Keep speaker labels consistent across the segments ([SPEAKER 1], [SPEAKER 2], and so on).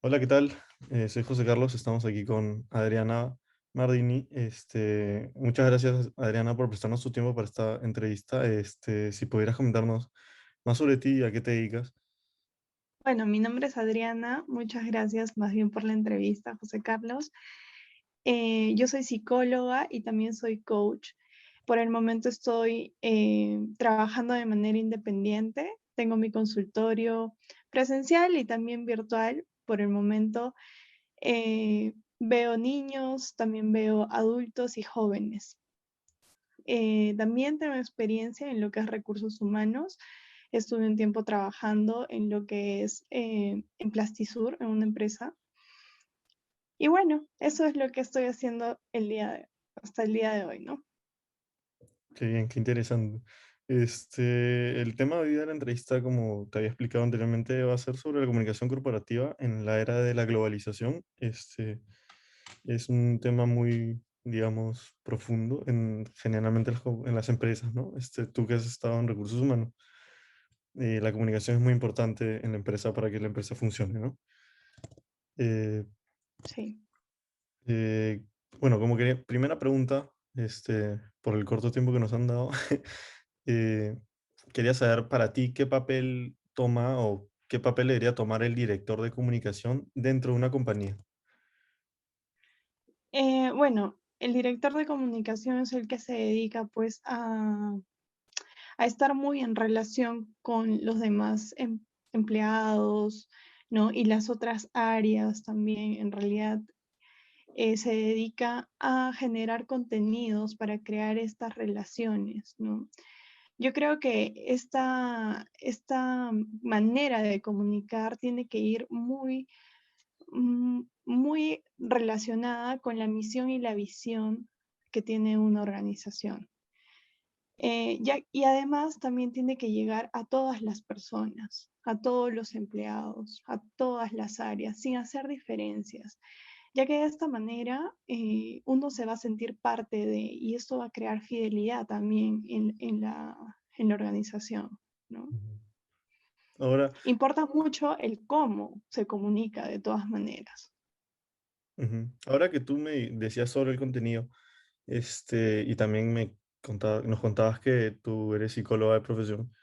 [SPEAKER 1] Hola, ¿qué tal? Soy José Carlos, estamos aquí con Adriana Mardini. Muchas gracias, Adriana, por prestarnos tu tiempo para esta entrevista. Si pudieras comentarnos más sobre ti y a qué te dedicas.
[SPEAKER 2] Bueno, mi nombre es Adriana, muchas gracias más bien por la entrevista, José Carlos. Yo soy psicóloga y también soy coach. Por el momento estoy trabajando de manera independiente. Tengo mi consultorio presencial y también virtual. Por el momento veo niños, también veo adultos y jóvenes. También tengo experiencia en lo que es recursos humanos. Estuve un tiempo trabajando en lo que es en Plastisur, en una empresa. Y bueno, eso es lo que estoy haciendo hasta el día de hoy, ¿no?
[SPEAKER 1] Qué bien, qué interesante. El tema de hoy de la entrevista, como te había explicado anteriormente, va a ser sobre la comunicación corporativa en la era de la globalización. Es un tema muy, digamos, profundo generalmente en las empresas, ¿no? Tú que has estado en recursos humanos. La comunicación es muy importante en la empresa para que la empresa funcione, ¿no? Eh,
[SPEAKER 2] Sí.
[SPEAKER 1] eh, bueno, primera pregunta, por el corto tiempo que nos han dado, eh, quería saber para ti qué papel toma o qué papel debería tomar el director de comunicación dentro de una compañía.
[SPEAKER 2] Bueno, el director de comunicación es el que se dedica pues a estar muy en relación con los demás empleados, ¿no? Y las otras áreas también, en realidad, se dedica a generar contenidos para crear estas relaciones, ¿no? Yo creo que esta manera de comunicar tiene que ir muy relacionada con la misión y la visión que tiene una organización. Y además también tiene que llegar a todas las personas, a todos los empleados, a todas las áreas, sin hacer diferencias, ya que de esta manera uno se va a sentir parte de, y esto va a crear fidelidad también en la organización, ¿no?
[SPEAKER 1] Ujú. Ahora,
[SPEAKER 2] Importa mucho el cómo se comunica de todas maneras.
[SPEAKER 1] ahora que tú me decías sobre el contenido, y también nos contabas que tú eres psicóloga de profesión.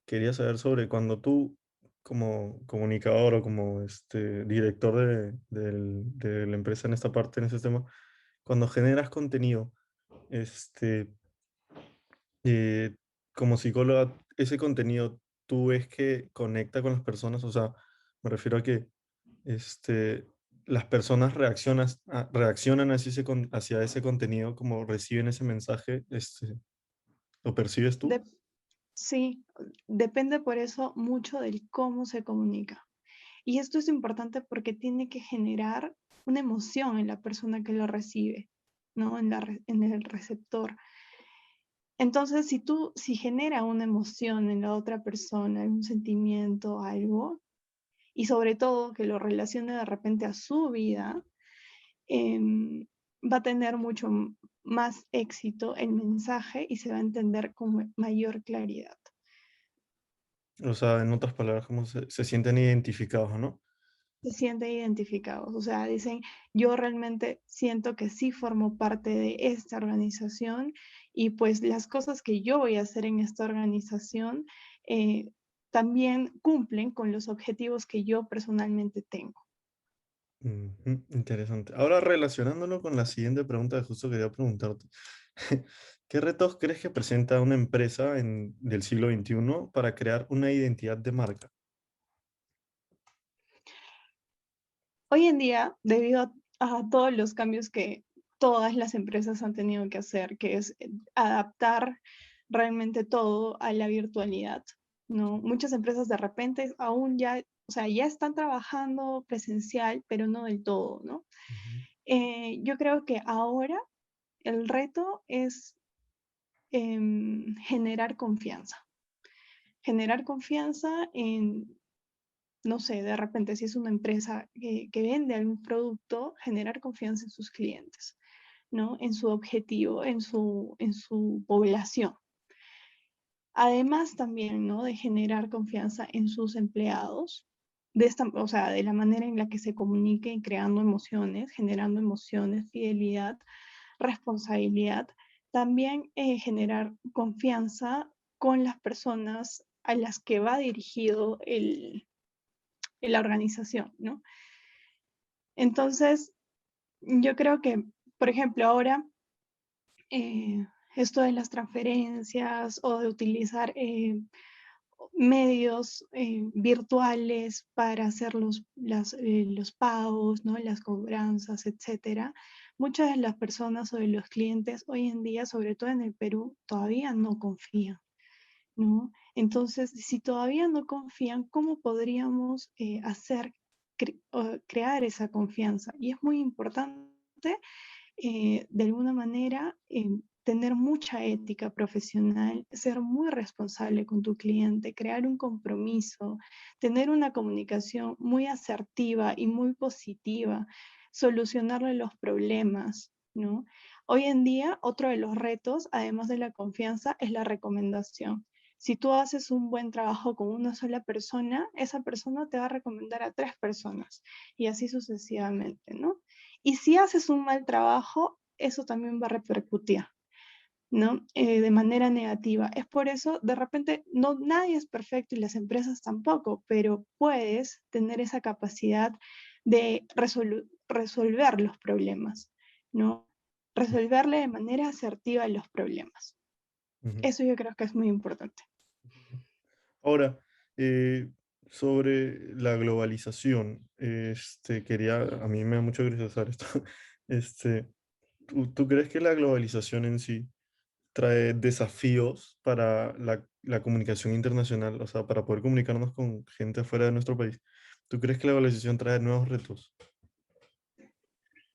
[SPEAKER 1] Quería saber sobre cuando tú, como comunicador o como director de la empresa en esta parte, en ese tema, cuando generas contenido, este, eh, como psicóloga, ese contenido, ¿tú ves que conecta con las personas? O sea, me refiero a que este, las personas reaccionan hacia ese contenido, como reciben ese mensaje, ¿lo percibes tú?
[SPEAKER 2] De- sí, depende por eso mucho del cómo se comunica. Y esto es importante porque tiene que generar una emoción en la persona que lo recibe, ¿no? En el receptor. Entonces, si genera una emoción en la otra persona, un sentimiento, algo, y sobre todo que lo relacione de repente a su vida, em, va a tener mucho más éxito el mensaje y se va a entender con mayor claridad.
[SPEAKER 1] O sea, en otras palabras, como se sienten identificados, ¿no?
[SPEAKER 2] Se sienten identificados, o sea, dicen, yo realmente siento que sí formo parte de esta organización y pues las cosas que yo voy a hacer en esta organización eh, también cumplen con los objetivos que yo personalmente tengo.
[SPEAKER 1] Ujú, interesante. Ahora relacionándolo con la siguiente pregunta que justo quería preguntarte. ¿Qué retos crees que presenta una empresa del siglo XXI para crear una identidad de marca?
[SPEAKER 2] Hoy en día, debido a todos los cambios que todas las empresas han tenido que hacer, que es adaptar realmente todo a la virtualidad, ¿no? Muchas empresas de repente aún ya, o sea, ya están trabajando presencial, pero no del todo, ¿no?
[SPEAKER 1] Ujú.
[SPEAKER 2] Yo creo que ahora el reto es generar confianza en no sé, de repente si es una empresa que vende algún producto, generar confianza en sus clientes, ¿no? En su objetivo, en su población. Además también, ¿no? De generar confianza en sus empleados, o sea, de la manera en la que se comunique y creando emociones, generando emociones, fidelidad, responsabilidad, también generar confianza con las personas a las que va dirigido la organización, ¿no? Entonces, yo creo que, por ejemplo, ahora esto de las transferencias o de utilizar medios virtuales para hacer los pagos, ¿no? Las cobranzas, etcétera. Muchas de las personas o de los clientes hoy en día, sobre todo en el Perú, todavía no confían, ¿no? Entonces, si todavía no confían, ¿cómo podríamos crear esa confianza? Y es muy importante de alguna manera, tener mucha ética profesional, ser muy responsable con tu cliente, crear un compromiso, tener una comunicación muy asertiva y muy positiva, solucionarle los problemas, ¿no? Hoy en día, otro de los retos, además de la confianza, es la recomendación. Si tú haces un buen trabajo con una sola persona, esa persona te va a recomendar a 3 personas y así sucesivamente, ¿no? Y si haces un mal trabajo, eso también va a repercutir, ¿no? De manera negativa. Es por eso, de repente, no, nadie es perfecto y las empresas tampoco, pero puedes tener esa capacidad de resolver los problemas, ¿no? Resolverle de manera asertiva los problemas.
[SPEAKER 1] Ujú.
[SPEAKER 2] Eso yo creo que es muy importante.
[SPEAKER 1] Ahora, eh, sobre la globalización, a mí me da mucha curiosidad saber esto. Este, ¿tú crees que la globalización en sí trae desafíos para la comunicación internacional, o sea, para poder comunicarnos con gente fuera de nuestro país? ¿Tú crees que la globalización trae nuevos retos?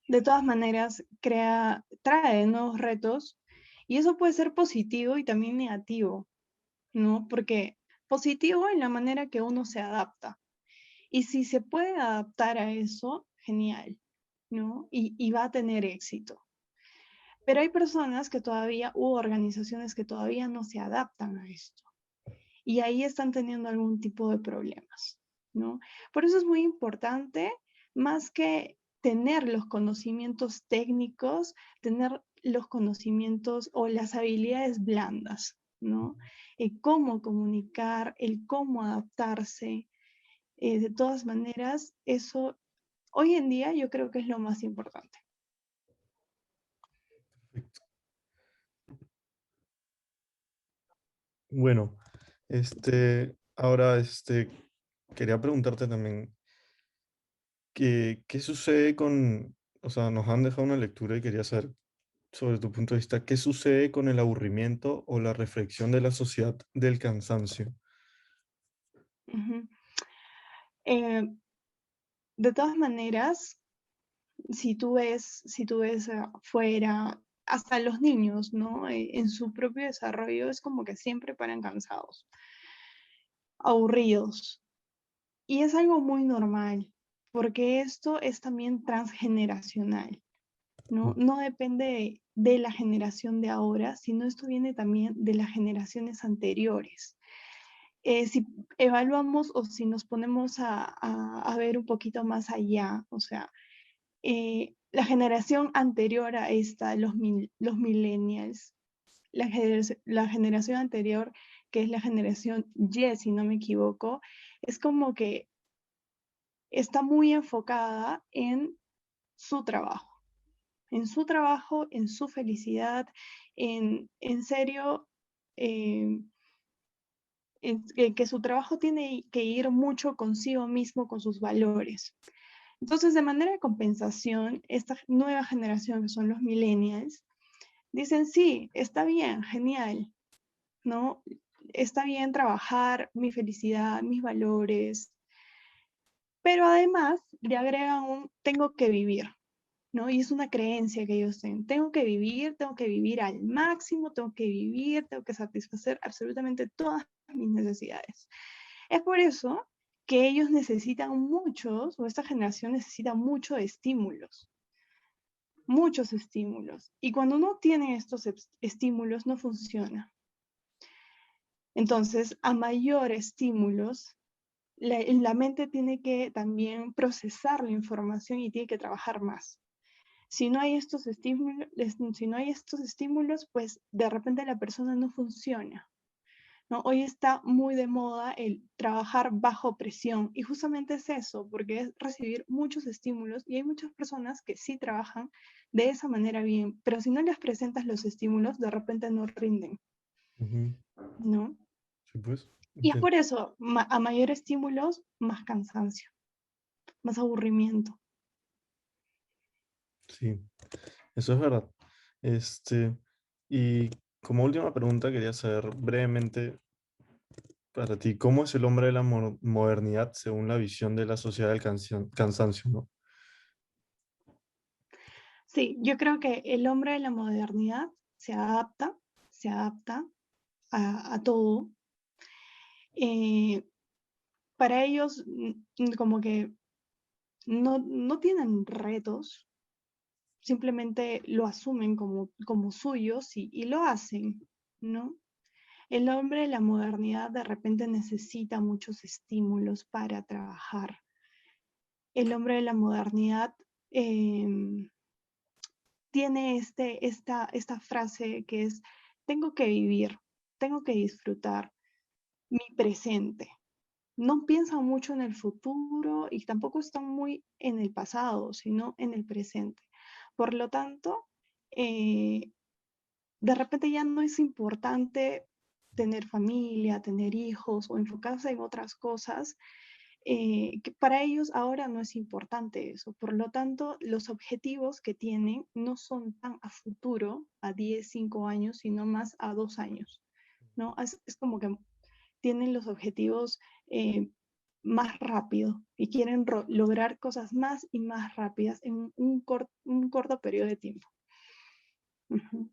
[SPEAKER 2] De todas maneras, trae nuevos retos y eso puede ser positivo y también negativo, ¿no? Porque positivo en la manera que uno se adapta. Y si se puede adaptar a eso, genial, ¿no? Y va a tener éxito. Pero hay personas que todavía, u organizaciones que todavía no se adaptan a esto. Y ahí están teniendo algún tipo de problemas, ¿no? Por eso es muy importante, más que tener los conocimientos técnicos, tener los conocimientos o las habilidades blandas, ¿no? El cómo comunicar, el cómo adaptarse. De todas maneras, eso hoy en día yo creo que es lo más importante.
[SPEAKER 1] Bueno, ahora, quería preguntarte también, ¿qué sucede o sea, nos han dejado una lectura y quería saber sobre tu punto de vista, ¿qué sucede con el aburrimiento o la reflexión de la sociedad del cansancio?
[SPEAKER 2] Ujú. Eh, de todas maneras, si tú ves afuera, hasta los niños, ¿no? En su propio desarrollo es como que siempre paran cansados, aburridos. Y es algo muy normal, porque esto es también transgeneracional, ¿no?
[SPEAKER 1] Mm.
[SPEAKER 2] No depende de la generación de ahora, sino esto viene también de las generaciones anteriores. Si evaluamos o si nos ponemos a ver un poquito más allá, o sea, la generación anterior a esta, los millennials, la generación anterior, que es la generación Y, si no me equivoco, es como que está muy enfocada en su trabajo, en su felicidad, en serio, eh, que su trabajo tiene que ir mucho consigo mismo, con sus valores. Entonces, de manera de compensación, esta nueva generación que son los millennials, dicen, sí, está bien, genial, ¿no? Está bien trabajar mi felicidad, mis valores, pero además le agregan un tengo que vivir, ¿no? Y es una creencia que ellos tienen. Tengo que vivir al máximo, tengo que vivir, tengo que satisfacer absolutamente todas mis necesidades. Es por eso que ellos necesitan muchos, o esta generación necesita mucho de estímulos, muchos estímulos. Y cuando no tienen estos estímulos, no funciona. Entonces, a mayor estímulos, la mente tiene que también procesar la información y tiene que trabajar más. Si no hay estos estímulos, si no hay estos estímulos, pues de repente la persona no funciona, ¿no? Hoy está muy de moda el trabajar bajo presión y justamente es eso, porque es recibir muchos estímulos y hay muchas personas que sí trabajan de esa manera bien, pero si no les presentas los estímulos, de repente no rinden,
[SPEAKER 1] Ujú.
[SPEAKER 2] ¿no?
[SPEAKER 1] Sí, pues,
[SPEAKER 2] Y es
[SPEAKER 1] entiendo.
[SPEAKER 2] por eso, a mayor estímulos, más cansancio, más aburrimiento.
[SPEAKER 1] Sí, eso es verdad. Este, y como última pregunta, quería saber brevemente para ti, ¿cómo es el hombre de la modernidad según la visión de la sociedad del cansancio, ¿no?
[SPEAKER 2] Sí, yo creo que el hombre de la modernidad se adapta a todo. Eh, para ellos, como que no tienen retos, simplemente lo asumen como suyos y lo hacen, ¿no? El hombre de la modernidad de repente necesita muchos estímulos para trabajar. El hombre de la modernidad em, tiene esta frase que es, tengo que vivir, tengo que disfrutar mi presente. No piensan mucho en el futuro y tampoco están muy en el pasado, sino en el presente. Por lo tanto, eh, de repente ya no es importante tener familia, tener hijos o enfocarse en otras cosas, que para ellos ahora no es importante eso. Por lo tanto, los objetivos que tienen no son tan a futuro, a 10 5 años, sino más a 2 años, ¿no? Es como que tienen los objetivos eh, más rápido y quieren lograr cosas más y más rápidas en un corto periodo de tiempo. Ujú.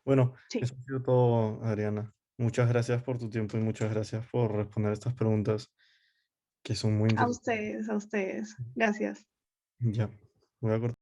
[SPEAKER 1] Bueno,
[SPEAKER 2] Sí,
[SPEAKER 1] eso ha sido todo, Adriana. Muchas gracias por tu tiempo y muchas gracias por responder estas preguntas que son muy
[SPEAKER 2] a
[SPEAKER 1] interesantes.
[SPEAKER 2] ustedes, a ustedes. Gracias.
[SPEAKER 1] Ya, voy a cortar.